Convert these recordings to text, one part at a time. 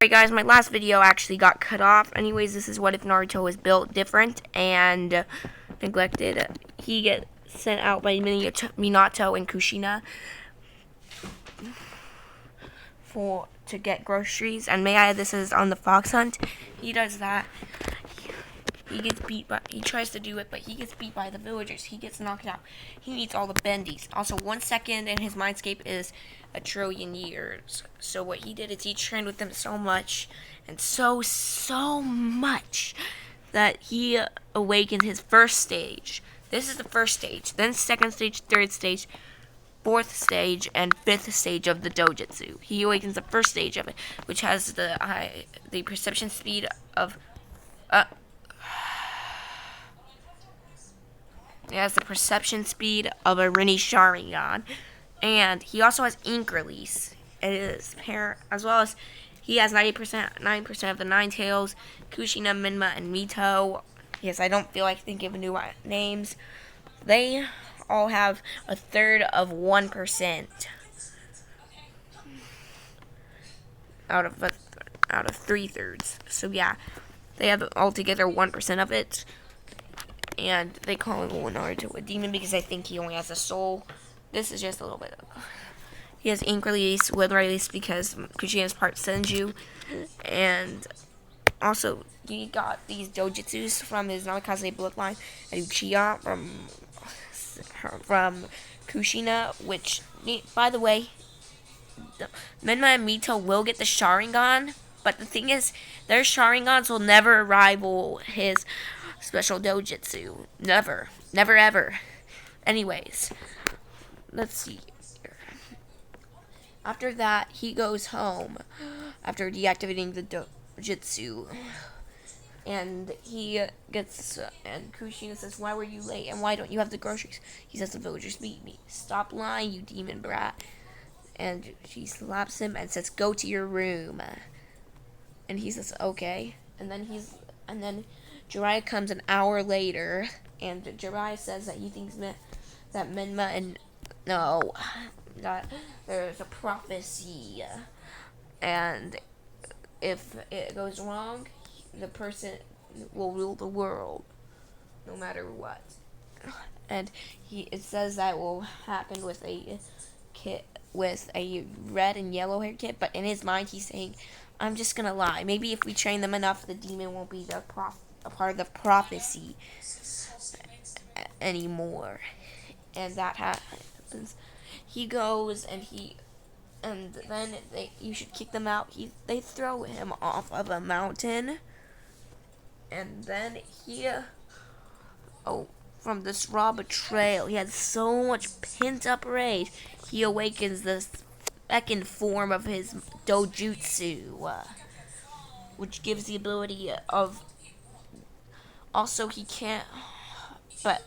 Alright guys, my last video actually got cut off. Anyways, this is what if Naruto was built different and neglected. He gets sent out by Minato and Kushina to get groceries. And may I add, this is on the fox hunt. He does that. He gets beat by, he tries to do it, but he gets beat by the villagers. He gets knocked out. He needs all the bendies. Also, 1 second in his mindscape is a trillion years. So what he did is he trained with them so much, and so much, that he awakened his first stage. This is the first stage. Then second stage, third stage, fourth stage, and fifth stage of the dojutsu. He awakens the first stage of it, which has the perception speed of It has the perception speed of a Rini Sharingan. And he also has ink release. It is as well as he has 9% of the Nine Tails, Kushina, Minma, and Mito. Yes, I don't feel like thinking of new names. They all have a third of 1% out of 3/3. So yeah, they have altogether 1% of it. And they call Naruto a demon because I think he only has a soul. This is just a little bit he has ink release, will release because Kushina's part Senju. And also, he got these dojutsus from his Namikaze bloodline and Uchiha from Kushina, which, by the way, Menma and Mito will get the Sharingan, but the thing is, their Sharingans will never rival his special dojutsu. Never. Never ever. Anyways, let's see here. After that, he goes home after deactivating the dojutsu. And he gets, and Kushina says, "Why were you late? And why don't you have the groceries?" He says, "The villagers beat me." "Stop lying, you demon brat." And she slaps him and says, "Go to your room." And he says, "Okay." And then Jiraiya comes an hour later, and Jiraiya says that he thinks that Menma and that there's a prophecy, and if it goes wrong, the person will rule the world, no matter what. And it says that will happen with a kid, with a red and yellow hair kid, but in his mind he's saying, "I'm just gonna lie. Maybe if we train them enough, the demon won't be a part of the prophecy anymore." And that happens. He goes and then you should kick them out. They throw him off of a mountain, and then from this raw betrayal, he had so much pent up rage. He awakens the second form of his dojutsu, which gives the ability of. Also, he can't. But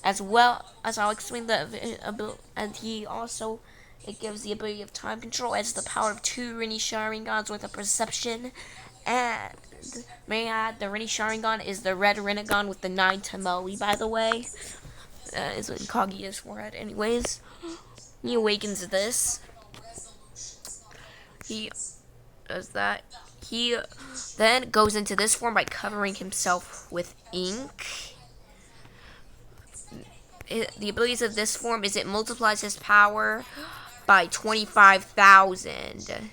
as well as I'll explain the ability, and it gives the ability of time control as the power of 2 Rini Sharingans with a perception. And may I add, the Rini Sharingan is the red Rinnegan with the 9 Tomoe, by the way. Is what Kaguya's forehead. Anyways, he awakens this. He does that. He then goes into this form by covering himself with ink. The abilities of this form is it multiplies his power by 25,000.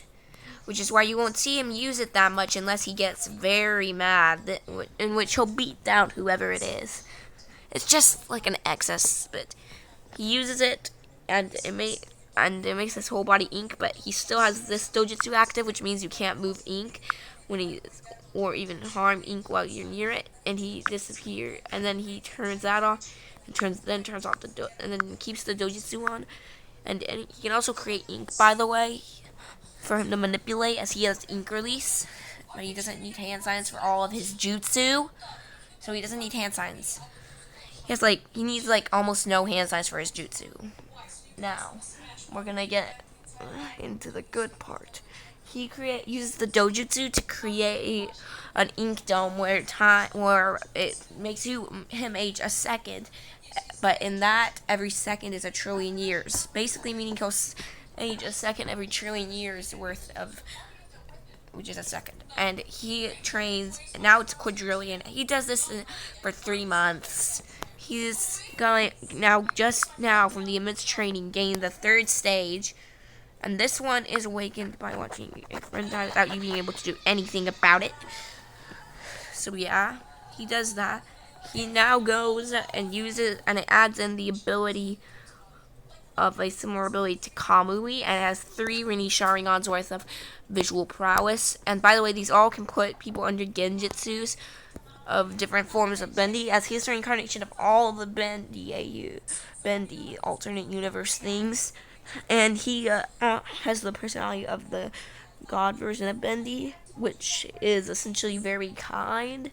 Which is why you won't see him use it that much unless he gets very mad, in which he'll beat down whoever it is. It's just like an excess, but he uses it, and it makes his whole body ink, but he still has this dojutsu active, which means you can't move ink or even harm ink while you're near it, and he disappears, and then he turns that off, and turns off and then keeps the dojutsu on, and he can also create ink, by the way, for him to manipulate, as he has ink release, but he doesn't need hand signs for all of his jutsu, so he doesn't need hand signs. He needs almost no hand signs for his jutsu. Now, we're gonna get into the good part. He uses the dojutsu to create an ink dome where it makes him age a second, but in that every second is a trillion years. Basically, meaning he'll age a second every trillion years worth of which is a second. And he trains, now it's quadrillion. He does this for 3 months. He's going, now, just now, from the immense training, gained the 3rd stage. And this one is awakened by watching a friend die without you being able to do anything about it. So yeah, he does that. He now goes and uses, and it adds in the ability of a similar ability to Kamui, and it has 3 Rini Sharingan's worth of visual prowess. And by the way, these all can put people under Genjutsus of different forms of Bendy, as he's the reincarnation of all the Bendy alternate universe things. And he has the personality of the god version of Bendy, which is essentially very kind,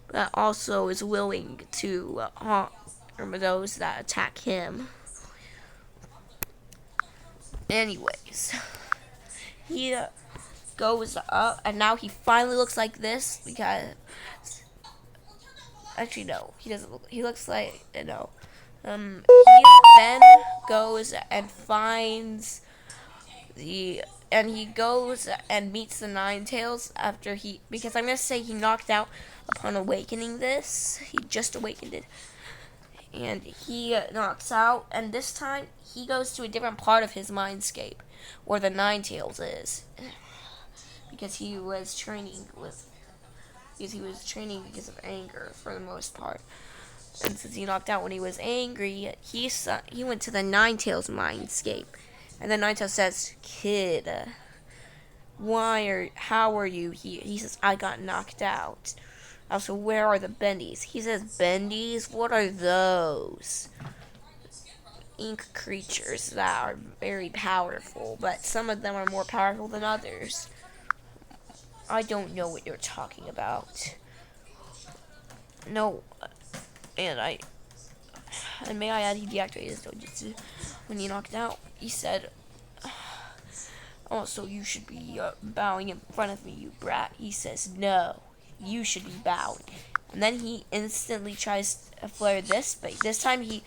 but also is willing to harm those that attack him. Anyways, he goes up, and now he finally looks like this, because actually no, he doesn't look, he looks like, no, he then goes and finds and he goes and meets the Nine Tails after because I'm going to say he knocked out upon awakening this. He just awakened it. And he knocks out, and this time he goes to a different part of his mindscape, where the Nine Tails is. Because he was training because of anger, for the most part. And since he knocked out when he was angry, he went to the Nine Tails mindscape. And the Nine Tails says, "Kid, how are you?" He says, "I got knocked out." Also, where are the Bendies? He says, "Bendies? What are those?" Ink creatures that are very powerful, but some of them are more powerful than others. I don't know what you're talking about. No, and may I add, he deactivated his dojutsu when he knocked out. He said, "Also, you should be bowing in front of me, you brat." He says, "No, you should be bowing." And then he instantly tries to flare this, but this time he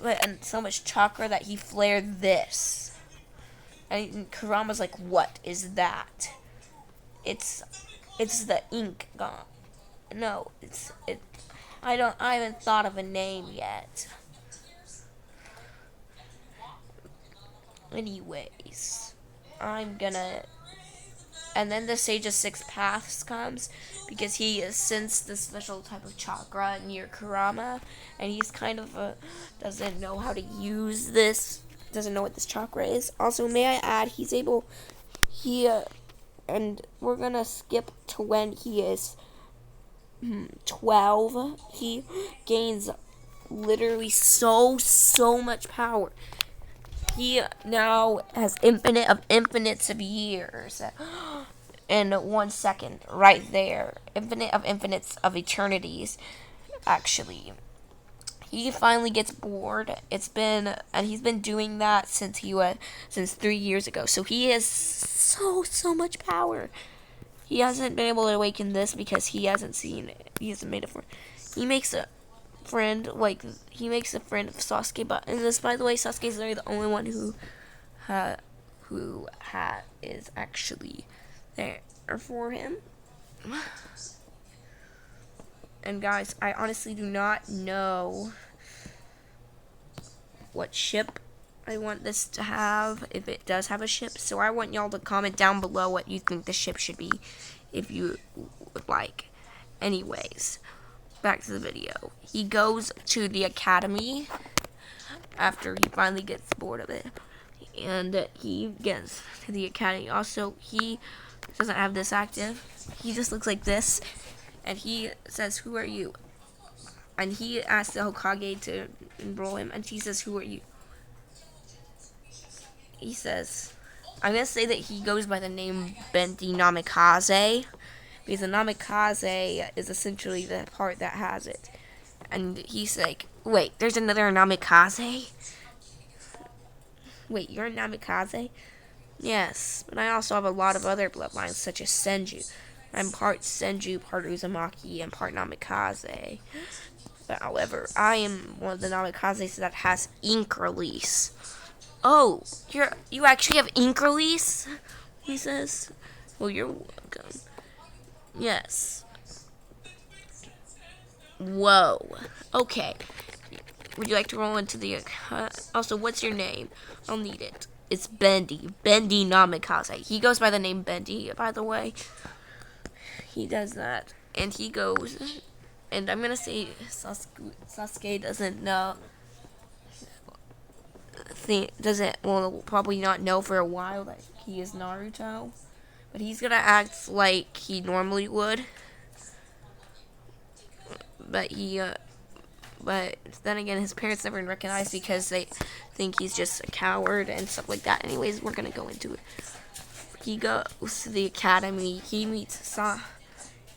put in so much chakra that he flared this. And Kurama's like, "What is that?" It's the ink gone. No, I haven't thought of a name yet. Anyways, and then the Sage of Six Paths comes, because he has sensed this special type of chakra near Kurama, and he's kind of doesn't know how to use this, doesn't know what this chakra is. Also, may I add, and we're gonna skip to when he is 12. He gains literally so much power. He now has infinite of infinites of years in 1 second, right there. Infinite of infinites of eternities, actually. He finally gets bored. He's been doing that since 3 years ago. So he has so much power. He hasn't been able to awaken this because he hasn't made a friend. He makes a friend of Sasuke, but in this, by the way, Sasuke is literally the only one who is actually there for him. And guys, I honestly do not know what ship I want this to have, if it does have a ship. So I want y'all to comment down below what you think the ship should be, if you would like. Anyways, back to the video. He goes to the academy after he finally gets bored of it, and he gets to the academy. Also, he doesn't have this active. He just looks like this, and he says, "Who are you?" And he asks the Hokage to enroll him, and he says, "Who are you?" He says, I'm going to say that he goes by the name Benti Namikaze, because the Namikaze is essentially the part that has it. And he's like, "Wait, there's another Namikaze? Wait, you're a Namikaze?" "Yes, but I also have a lot of other bloodlines, such as Senju. I'm part Senju, part Uzumaki, and part Namikaze. But however, I am one of the Namikazes that has ink release." "Oh, you actually have ink release?" he says. Well, you're welcome. Yes. Whoa. Okay. Would you like to roll into the... also, what's your name? I'll need it. It's Bendy. Bendy Namikaze. He goes by the name Bendy, by the way. He does that. And he goes... And I'm gonna say Sasuke doesn't know... will probably not know for a while that he is Naruto. But he's gonna act like he normally would. But but then again, his parents never recognize because they think he's just a coward and stuff like that. Anyways, we're gonna go into it. He goes to the academy. He meets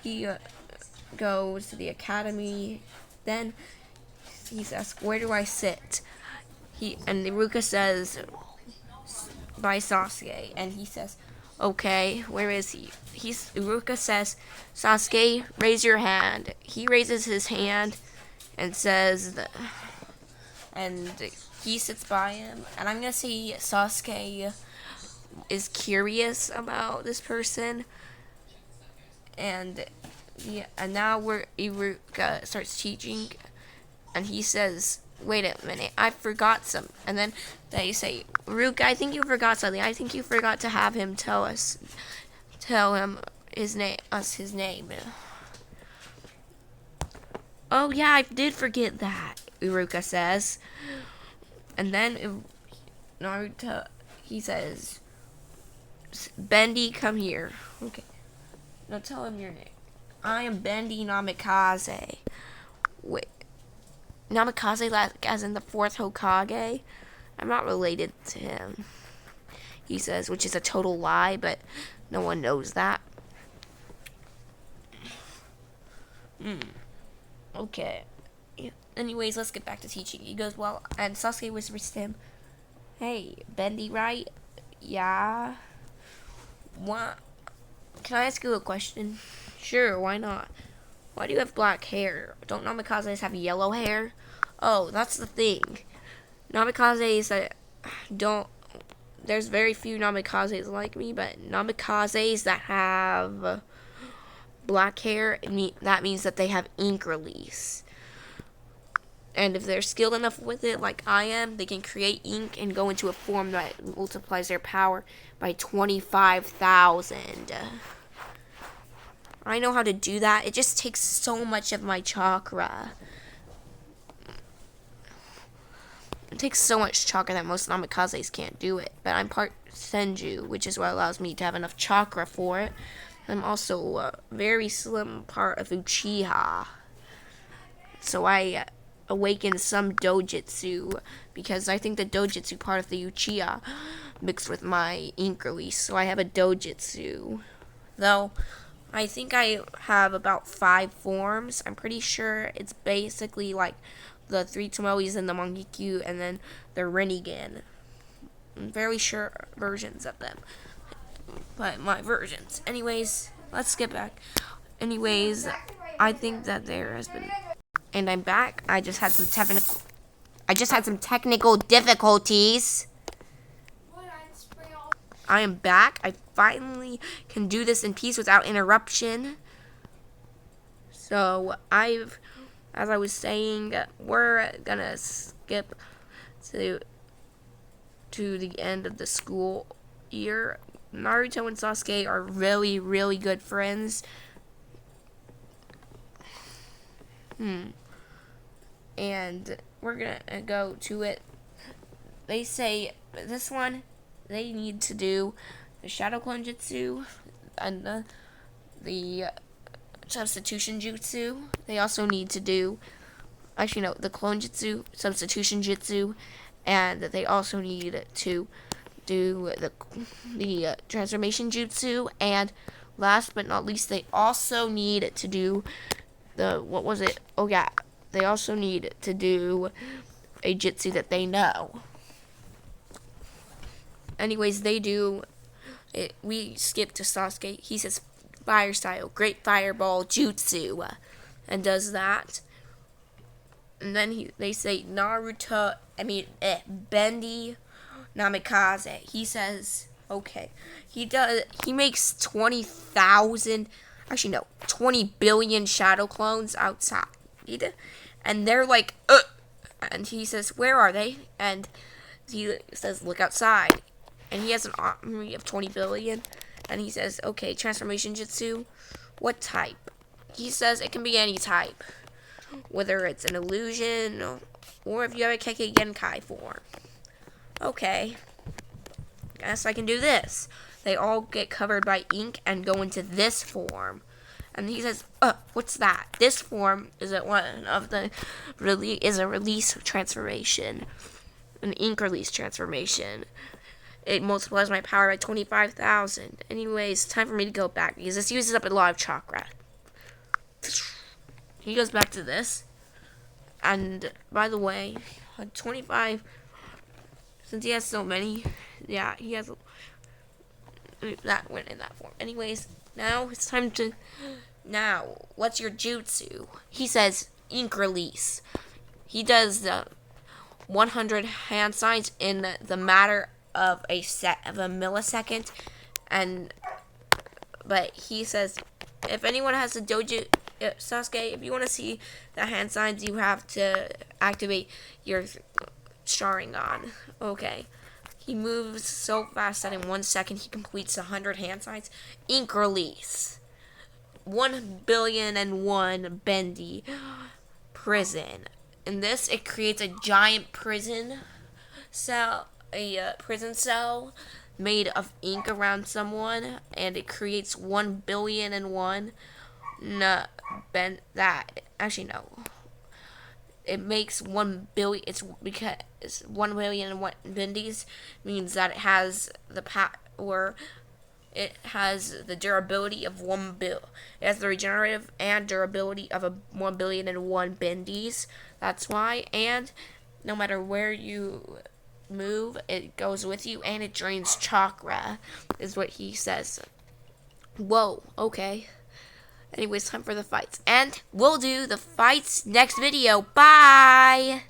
he goes to the academy. Then he says, "Where do I sit?" And Iruka says, "By Sasuke." And he says, "Okay, where is he?" Iruka says, "Sasuke, raise your hand." He raises his hand and says, and he sits by him. And I'm gonna say Sasuke is curious about this person. And now Iruka starts teaching, and he says, "Wait a minute, I forgot some." And then they say, "Iruka, I think you forgot something. I think you forgot to have him tell him his name." "Oh yeah, I did forget that," Iruka says. And then Naruto, he says, "Bendy, come here." Okay. Now tell him your name. "I am Bendy Namikaze." Wait. Namikaze, like as in the fourth Hokage? I'm not related to him. He says, which is a total lie, but no one knows that. Okay. Yeah. Anyways, let's get back to teaching. He goes, "Well," and Sasuke whispers to him, "Hey, Bendy, right?" "Yeah." "What? Can I ask you a question?" "Sure, why not?" "Why do you have black hair? Don't Namikazes have yellow hair?" "Oh, that's the thing. Namikazes that don't... There's very few Namikazes like me, but Namikazes that have black hair, that means that they have ink release. And if they're skilled enough with it, like I am, they can create ink and go into a form that multiplies their power by 25,000. I know how to do that. It just takes so much of my chakra. It takes so much chakra that most Namikazes can't do it. But I'm part Senju, which is what allows me to have enough chakra for it. I'm also a very slim part of Uchiha. So I awaken some dojutsu, because I think the dojutsu part of the Uchiha mixed with my ink release. So I have a dojutsu. Though I think I have about 5 forms. I'm pretty sure it's basically like the 3 Tomoes and the Mangekyu and then the Rinnegan. I'm very sure versions of them. But my versions. Anyways, let's get back. Anyways, I think that there has been... And I'm back. I just had some technical difficulties. I am back. I finally can do this in peace without interruption. So as I was saying, we're gonna skip to the end of the school year. Naruto and Sasuke are really, really good friends. And we're gonna go to it. They say this one, they need to do the Shadow Clone Jutsu and the Substitution Jutsu. They also need to do, actually no, the Clone Jutsu, Substitution Jutsu, and they also need to do the Transformation Jutsu, and last but not least, they also need to do what was it? Oh yeah, they also need to do a jutsu that they know. Anyways, they do it. We skip to Sasuke. He says fire style, great fireball jutsu, and does that. And then they say Bendy Namikaze. He says, Okay. He makes 20,000, actually no, 20 billion shadow clones outside. And they're like, and he says, "Where are they?" And he says, "Look outside." And he has an army of 20 billion. And he says, "Okay, transformation jutsu. What type?" He says it can be any type. Whether it's an illusion or if you have a Kekkei Genkai form. Okay. Guess I can do this. They all get covered by ink and go into this form. And he says, what's that? This form is a release transformation. An ink release transformation. It multiplies my power by 25,000. Anyways, time for me to go back because this uses up a lot of chakra. He goes back to this. And by the way, 25, since he has so many, yeah, he has that went in that form. Anyways, now it's time to, now, what's your jutsu? He says ink release. He does the 100 hand signs in the matter of a millisecond, but he says if anyone has a dojo, Sasuke, if you want to see the hand signs, you have to activate your Sharingan. Okay. He moves so fast that in 1 second he completes 100 hand signs. Ink release. 1,000,000,001 bendy prison. In this, it creates a giant prison cell, prison cell made of ink around someone, and it creates 1,000,000,001. Actually no. It makes 1 billion. It's because 1,000,001 bendies means that it has the power. It has the durability of 1 bill. It has the regenerative and durability of 1,000,001 bendies. That's why. And no matter where you move, it goes with you, and it drains chakra, is what he says. Whoa. Okay. Anyways, time for the fights. And we'll do the fights next video. Bye!